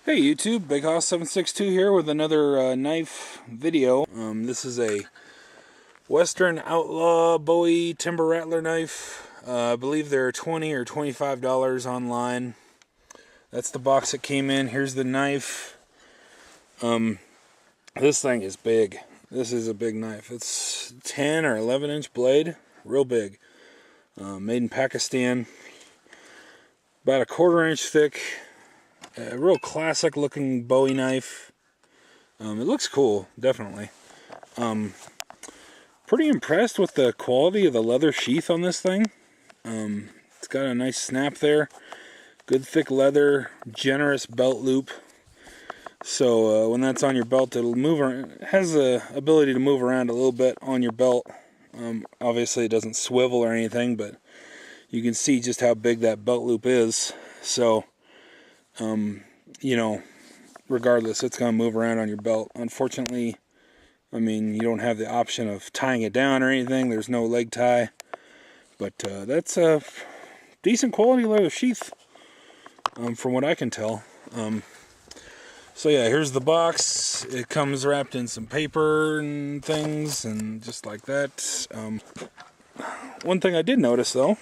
Hey YouTube, Big Hoss 762 here with another knife video. This is a Western Outlaw Bowie Timber Rattler knife. I believe they're $20 or $25 online. That's the box it came in. Here's the knife. This thing is big. This is a big knife. It's 10 or 11 inch blade, real big. Made in Pakistan. About a 1/4 inch thick. A real classic looking Bowie knife. It looks cool, definitely. Pretty impressed with the quality of the leather sheath on this thing. It's got a nice snap there. Good thick leather, generous belt loop. So when that's on your belt, it'll move around. It has the ability to move around a little bit on your belt. Obviously it doesn't swivel or anything, but you can see just how big that belt loop is. So you know, regardless, it's going to move around on your belt. Unfortunately, I mean, you don't have the option of tying it down or anything. There's no leg tie. But that's a decent quality leather sheath, from what I can tell. So yeah, here's the box. It comes wrapped in some paper and things, and just like that. One thing I did notice, though,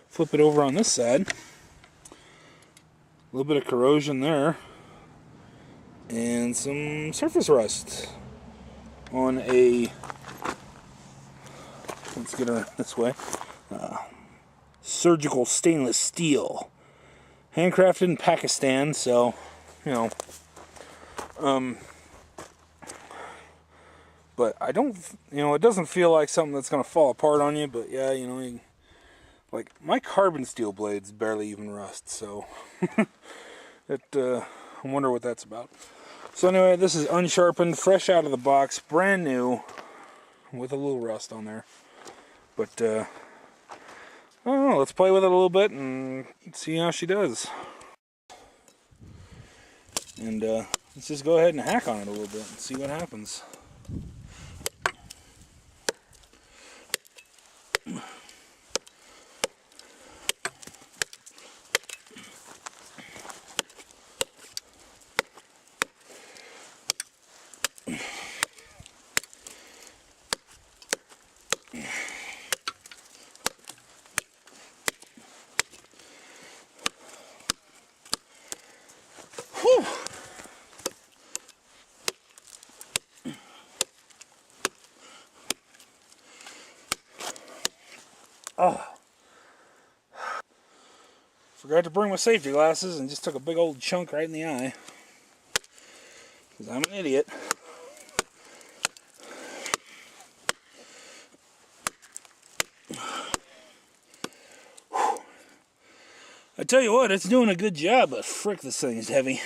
flip it over on this side. A little bit of corrosion there, and some surface rust on a, let's get it this way, surgical stainless steel, handcrafted in Pakistan. So, you know, but I don't, it doesn't feel like something that's going to fall apart on you. But yeah, like my carbon steel blades barely even rust, so I wonder what that's about. So anyway, this is unsharpened, fresh out of the box, brand new, with a little rust on there. But I don't know, let's play with it a little bit and see how she does. And let's just go ahead and hack on it a little bit and see what happens. Whew. Oh. Forgot to bring my safety glasses and just took a big old chunk right in the eye. Because I'm an idiot. I tell you what, it's doing a good job, but frick, this thing is heavy.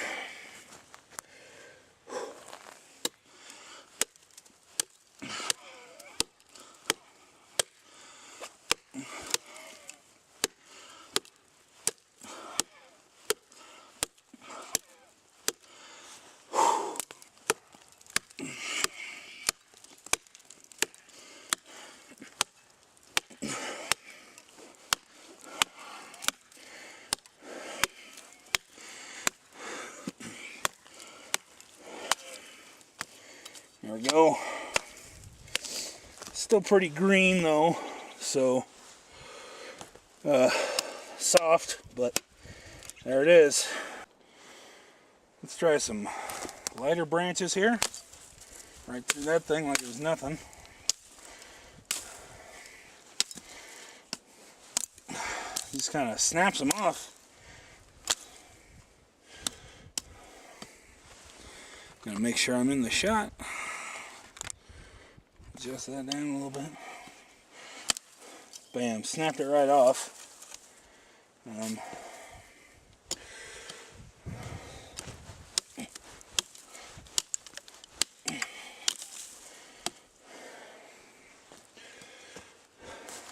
There we go. Still pretty green though, so soft, but there it is. Let's try some lighter branches here. Right through that thing like it was nothing. Just kind of snaps them off. Gonna make sure I'm in the shot. Adjust that down a little bit. Bam, snapped it right off.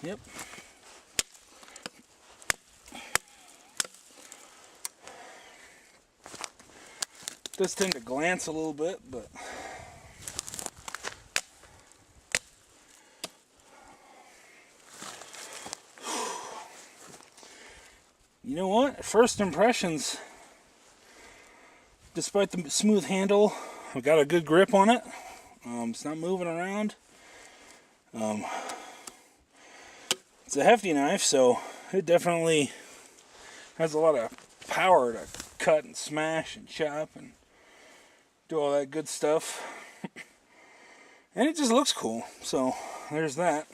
Yep. Does tend to glance a little bit, but you know what? First impressions, despite the smooth handle, I've got a good grip on it. It's not moving around. It's a hefty knife, so it definitely has a lot of power to cut and smash and chop and do all that good stuff. And it just looks cool, so there's that.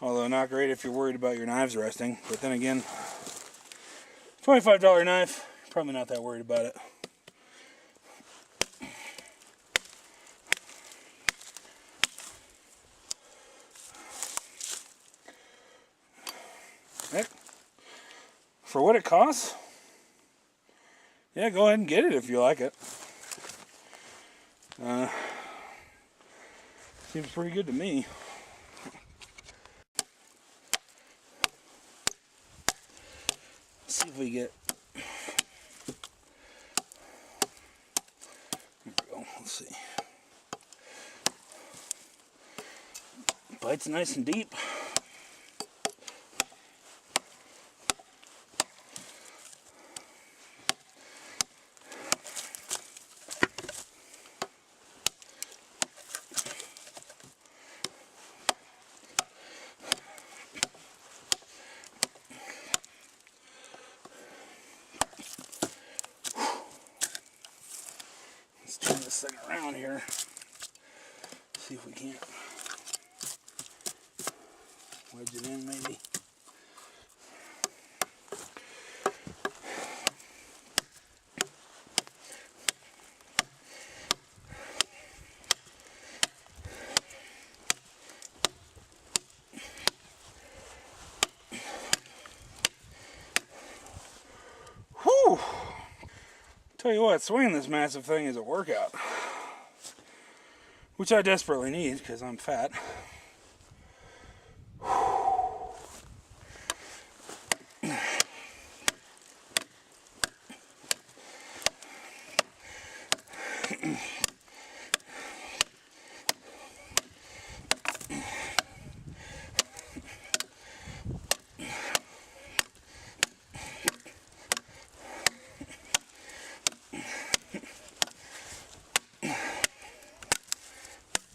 Although not great if you're worried about your knives rusting, but then again, $25 knife, probably not that worried about it. Heck, for what it costs, yeah, go ahead and get it if you like it. Seems pretty good to me. Let's see if we get. There we go. Let's see. Bite's nice and deep. Turn this thing around here. See if we can't wedge it in, maybe. Whew! Tell you what, swinging this massive thing is a workout, which I desperately need because I'm fat.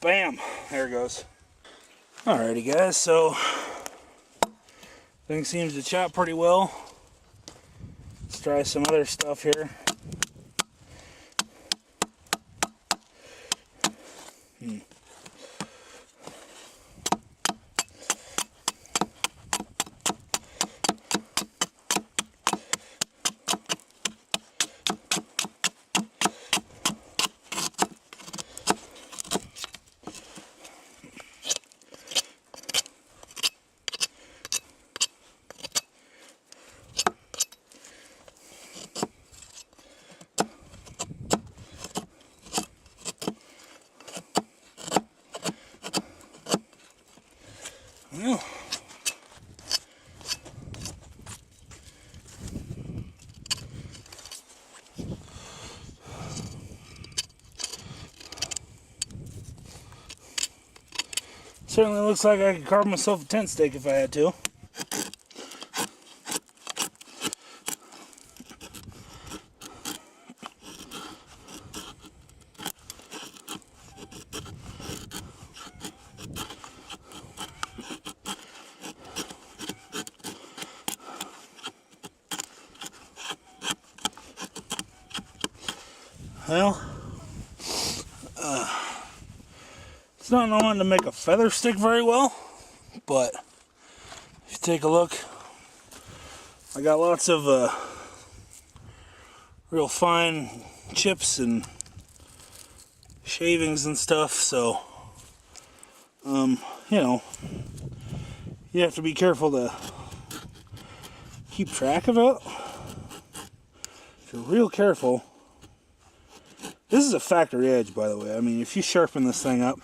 Bam! There it goes. Alrighty guys, so thing seems to chop pretty well. Let's try some other stuff here. Well, certainly looks like I could carve myself a tent stake if I had to. Well, it's not known to make a feather stick very well, but if you take a look, I got lots of real fine chips and shavings and stuff, so you know, you have to be careful to keep track of it. If you're real careful. This is a factory edge, by the way. I mean, if you sharpen this thing up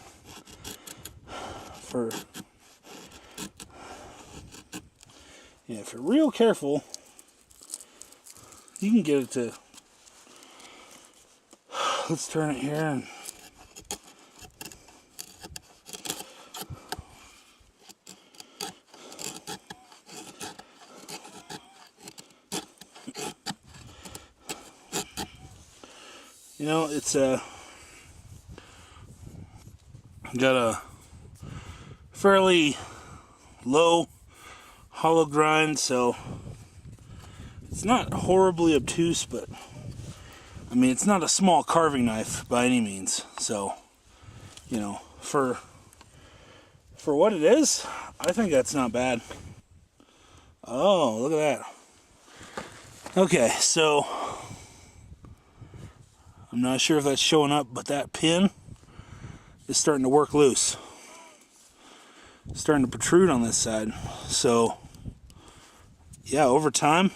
if you're real careful, you can get it to, let's turn it here and You know, it's got a fairly low hollow grind, so it's not horribly obtuse, but I mean, it's not a small carving knife by any means. So, you know, for what it is, I think that's not bad. Oh, look at that. Okay, so I'm not sure if that's showing up, but that pin is starting to work loose. It's starting to protrude on this side. So, yeah, over time,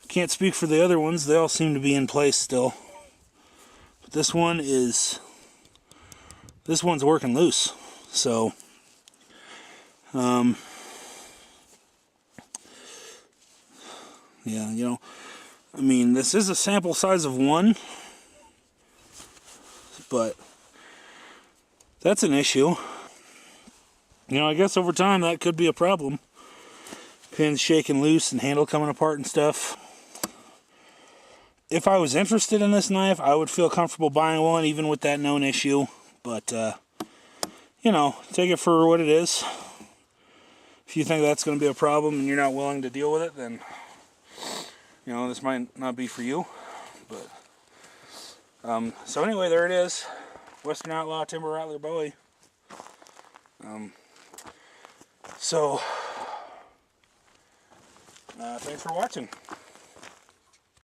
can't speak for the other ones. They all seem to be in place still. But this one's working loose. So, yeah, you know, I mean, this is a sample size of 1, but that's an issue. You know, I guess over time that could be a problem. Pins shaking loose and handle coming apart and stuff. If I was interested in this knife, I would feel comfortable buying one, even with that known issue. But, you know, take it for what it is. If you think that's going to be a problem and you're not willing to deal with it, then, you know, this might not be for you. But, so anyway, there it is. Western Outlaw Timber Rattler Bowie. So, thanks for watching.